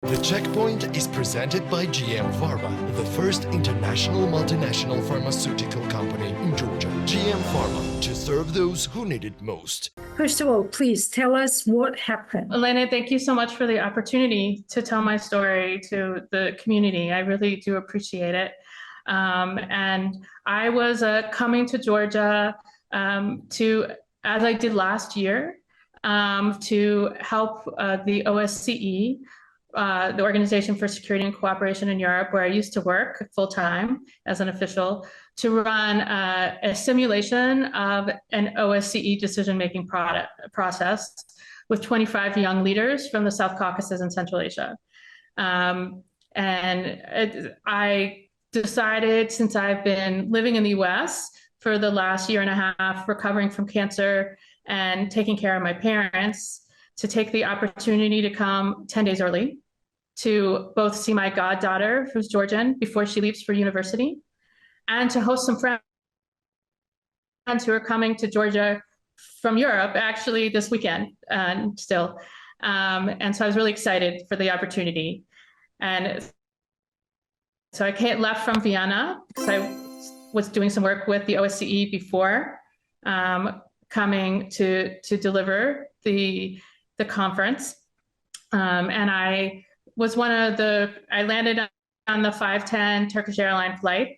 The Checkpoint is presented by GM Pharma, the first international multinational pharmaceutical company in Georgia. GM Pharma, to serve those who need it most. First of all, please tell us what happened. Elena, thank you so much for the opportunity to tell my story to the community. I really do appreciate it. And I was coming to Georgia as I did last year, to help the OSCE, the Organization for Security and Cooperation in Europe, where I used to work full-time as an official, to run a simulation of an OSCE decision-making process with 25 young leaders from the South Caucasus and Central Asia. I decided, since I've been living in the US for the last year and a half, recovering from cancer and taking care of my parents, to take the opportunity to come 10 days early to both see my goddaughter, who's Georgian, before she leaves for university, and to host some friends who are coming to Georgia from Europe, actually this weekend still. And so I was really excited for the opportunity. And so I left from Vienna because I was doing some work with the OSCE before coming to deliver the conference. And I was I landed on the 510 Turkish airline flight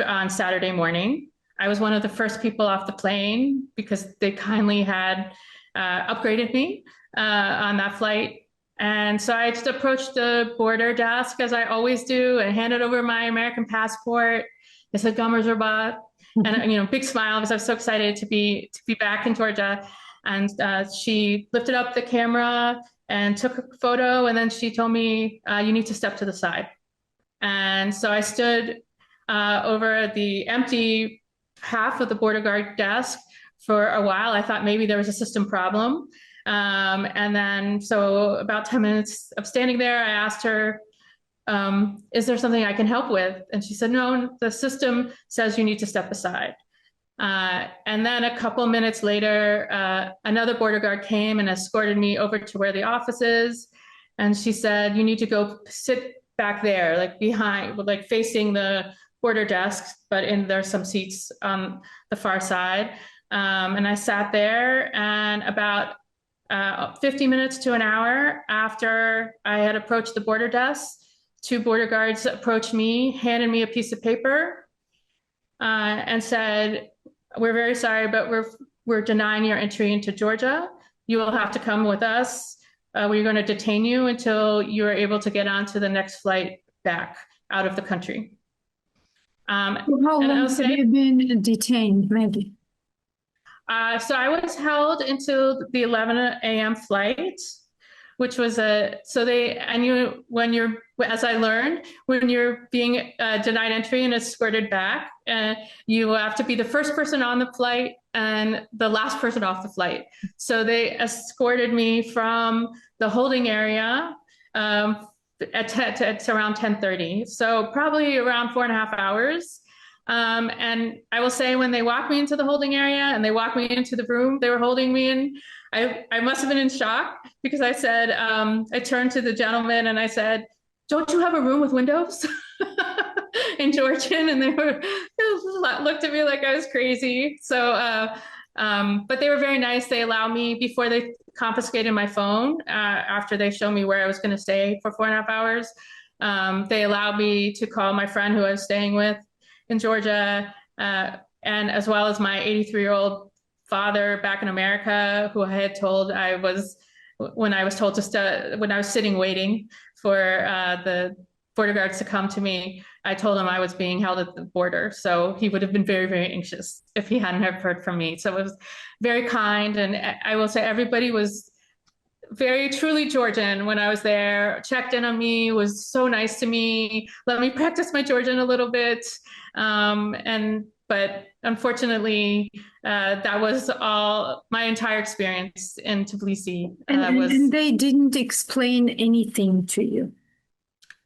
on Saturday morning. I was one of the first people off the plane because they kindly had upgraded me on that flight. And so I just approached the border desk, as I always do, and handed over my American passport. They said, "Gomer Zurbat," and big smile because I was so excited to be back in Georgia. And she lifted up the camera and took a photo, and then she told me, "You need to step to the side." And so I stood over the empty half of the border guard desk for a while. I thought maybe there was a system problem. And then, so about 10 minutes of standing there, I asked her, "Is there something I can help with?" And she said, "No, the system says you need to step aside." And then a couple minutes later, another border guard came and escorted me over to where the office is. And she said, "You need to go sit back there, like behind, like facing the border desks, but there's some seats on the far side." And I sat there, and about 50 minutes to an hour after I had approached the border desk, two border guards approached me, handed me a piece of paper, and said, "We're very sorry, but we're denying your entry into Georgia. You will have to come with us. We're going to detain you until you are able to get on to the next flight back out of the country." How long have you been detained, Maggie? So I was held until the 11 a.m. flight, which was as I learned, when you're being denied entry and escorted back, you have to be the first person on the flight and the last person off the flight. So they escorted me from the holding area at around 10:30. So probably around 4.5 hours. And I will say, when they walked me into the holding area and they walked me into the room they were holding me in, I must have been in shock, because I said, I turned to the gentleman and I said, "Don't you have a room with windows?" in Georgian, and they looked at me like I was crazy. So, but they were very nice. They allowed me, before they confiscated my phone, after they showed me where I was going to stay for 4.5 hours, they allowed me to call my friend who I was staying with in Georgia, and as well as my 83-year-old father back in America, who I had told when I was sitting waiting for the border guards to come to me, I told him I was being held at the border. So he would have been very, very anxious if he hadn't have heard from me. So it was very kind. And I will say, everybody was very truly Georgian when I was there, checked in on me, was so nice to me, let me practice my Georgian a little bit. But unfortunately, that was all my entire experience in Tbilisi. And they didn't explain anything to you?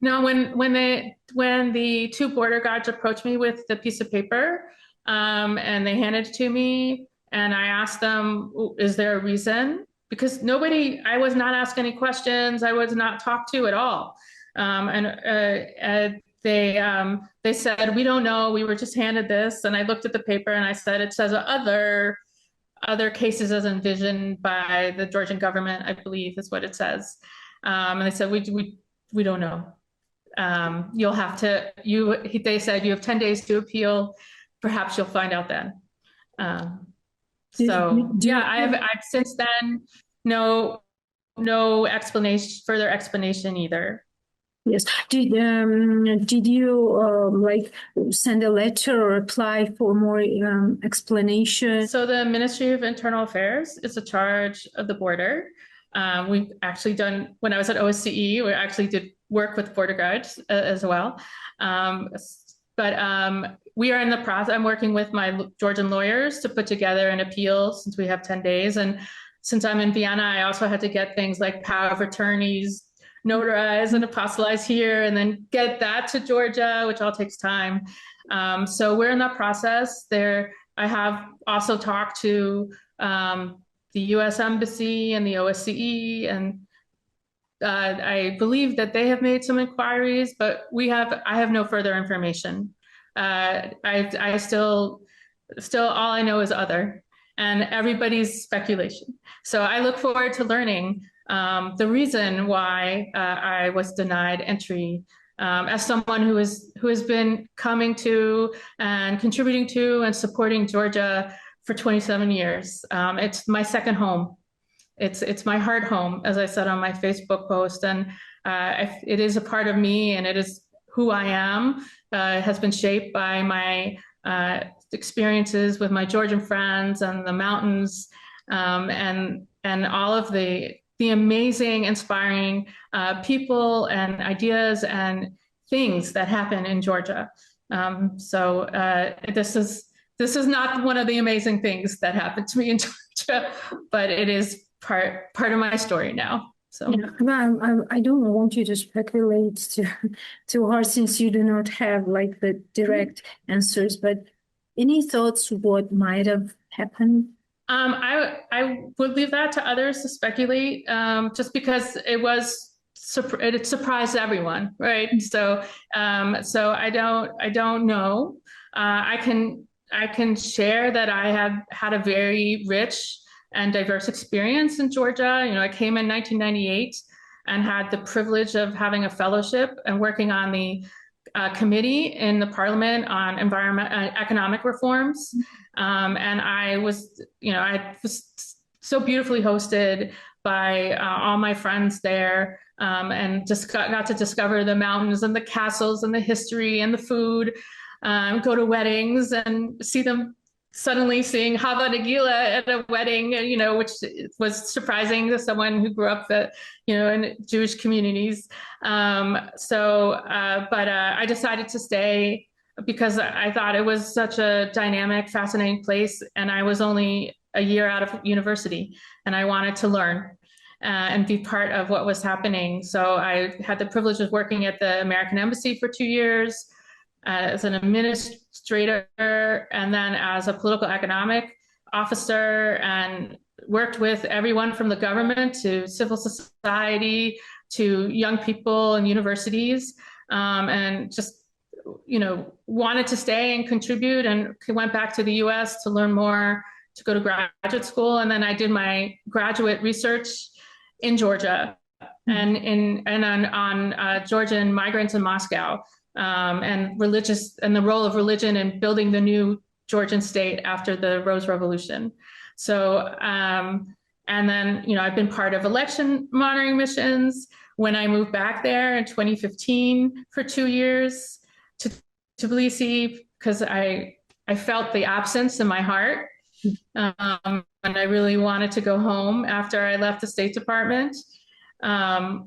No, when the two border guards approached me with the piece of paper, and they handed it to me, and I asked them, "Is there a reason?" because I was not asked any questions. I was not talked to at all. They said, we don't know. We were just handed this. And I looked at the paper and I said, it says other cases as envisioned by the Georgian government, I believe is what it says. And they said, we don't know. You'll have to, they said you have 10 days to appeal. Perhaps you'll find out then. I've since then, no further explanation either. Yes. Did you send a letter or apply for more explanation? So the Ministry of Internal Affairs is in charge of the border. We've actually done, when I was at OSCE, we actually did work with border guards as well. But we are in the process. I'm working with my Georgian lawyers to put together an appeal since we have 10 days. And since I'm in Vienna, I also had to get things like power of attorneys notarized and apostolized here, and then get that to Georgia, which all takes time. So we're in that process there. I have also talked to the U.S. Embassy and the OSCE, and I believe that they have made some inquiries, but I have no further information. I still all I know is other, and everybody's speculation. So I look forward to learning the reason why I was denied entry, as someone who has been coming to and contributing to and supporting Georgia for 27 years. It's my second home. It's my heart home, as I said on my Facebook post, and it is a part of me, and it is who I am. It has been shaped by my experiences with my Georgian friends and the mountains, and all of the amazing, inspiring people and ideas and things that happen in Georgia. So this is not one of the amazing things that happened to me in Georgia, but it is part of my story now. So yeah, I don't want you to speculate too hard, since you do not have like the direct answers, but any thoughts what might have happened? I would leave that to others to speculate, just because it surprised everyone, right? So I don't know. I can share that I have had a very rich and diverse experience in Georgia. You know, I came in 1998 and had the privilege of having a fellowship and working on the committee in the parliament on economic reforms. And I was so beautifully hosted by all my friends there, and just got to discover the mountains and the castles and the history and the food, go to weddings and see them suddenly seeing Hava Nagila at a wedding, which was surprising to someone who grew up in Jewish communities. But I decided to stay because I thought it was such a dynamic, fascinating place. And I was only a year out of university, and I wanted to learn and be part of what was happening. So I had the privilege of working at the American Embassy for 2 years, as an administrator, and then as a political economic officer, and worked with everyone from the government to civil society to young people and universities, and just wanted to stay and contribute, and went back to the US to learn more, to go to graduate school. And then I did my graduate research in Georgia and on Georgian migrants in Moscow, and the role of religion in building the new Georgian state after the Rose Revolution. So, and then, I've been part of election monitoring missions. When I moved back there in 2015 for 2 years to Tbilisi, because I felt the absence in my heart. And I really wanted to go home after I left the State Department. I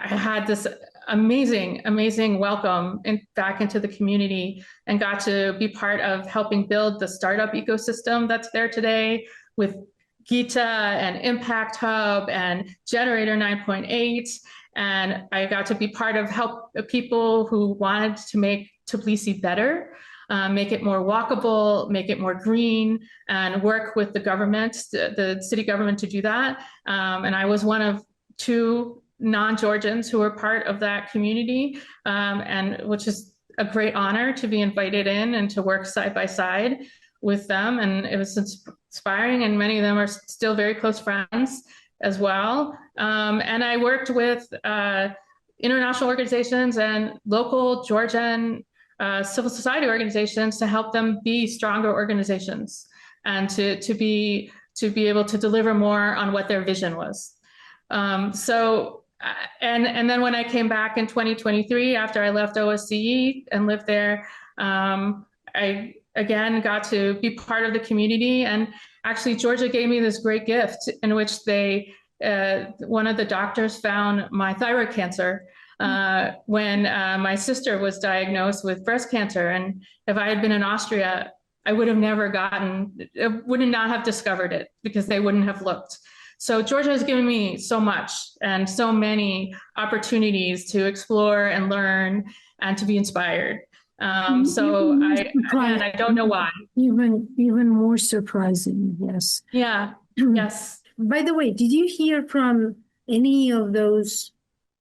had this amazing welcome back into the community, and got to be part of helping build the startup ecosystem that's there today with Gita and Impact Hub and Generator 9.8. And I got to be part of help people who wanted to make Tbilisi better. make it more walkable, make it more green, and work with the government, the city government, to do that. And I was one of 2 non-Georgians who were part of that community, and which is a great honor to be invited in and to work side by side with them. And it was inspiring, and many of them are still very close friends as well. And I worked with international organizations and local Georgian civil society organizations to help them be stronger organizations and to be able to deliver more on what their vision was. And then when I came back in 2023, after I left OSCE and lived there, I again got to be part of the community. And actually, Georgia gave me this great gift in which one of the doctors found my thyroid cancer when my sister was diagnosed with breast cancer. And if I had been in Austria, I would not have discovered it because they wouldn't have looked. So Georgia has given me so much and so many opportunities to explore and learn and to be inspired. So I don't know why. Even more surprising, yes. Yeah, yes. By the way, did you hear from any of those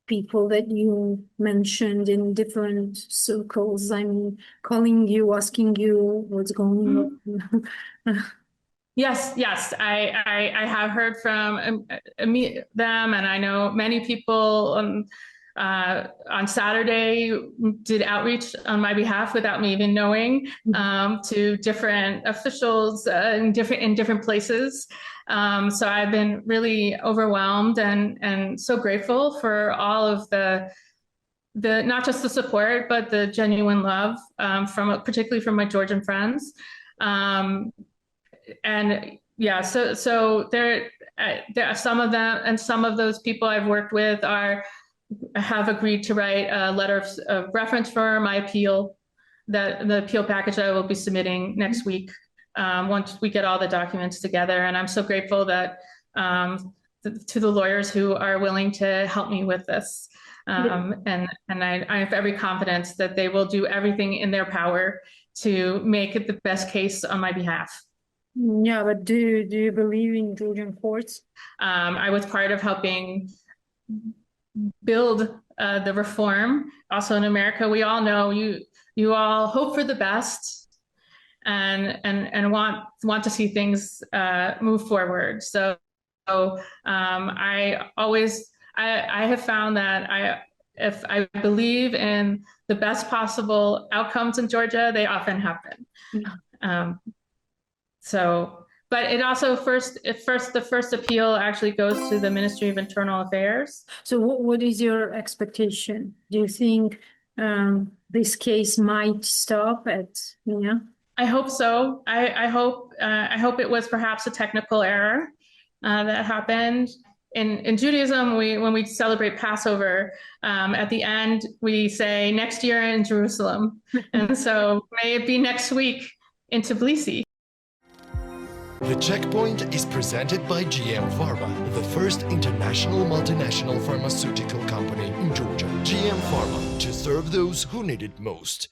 people that you mentioned in different circles? I mean, calling you, asking you what's going on? Yes. I have heard from them, and I know many people on Saturday did outreach on my behalf without me even knowing, to different officials in different places. So I've been really overwhelmed and so grateful for all of the not just the support, but the genuine love particularly from my Georgian friends. And yeah, so there are some of them, and some of those people I've worked with have agreed to write a letter of reference for my appeal, the appeal package I will be submitting next week, once we get all the documents together. And I'm so grateful that to the lawyers who are willing to help me with this. And I have every confidence that they will do everything in their power to make it the best case on my behalf. Yeah, but do you believe in Georgian courts? I was part of helping build the reform. Also in America, we all know you all hope for the best and want to see things move forward. So I have found that if I believe in the best possible outcomes in Georgia, they often happen. But it also the first appeal actually goes to the Ministry of Internal Affairs. So what is your expectation? Do you think this case might stop at, I hope so. I hope it was perhaps a technical error that happened. In Judaism, when we celebrate Passover, at the end we say next year in Jerusalem, and so may it be next week in Tbilisi. The Checkpoint is presented by GM Pharma, the first international multinational pharmaceutical company in Georgia. GM Pharma, to serve those who need it most.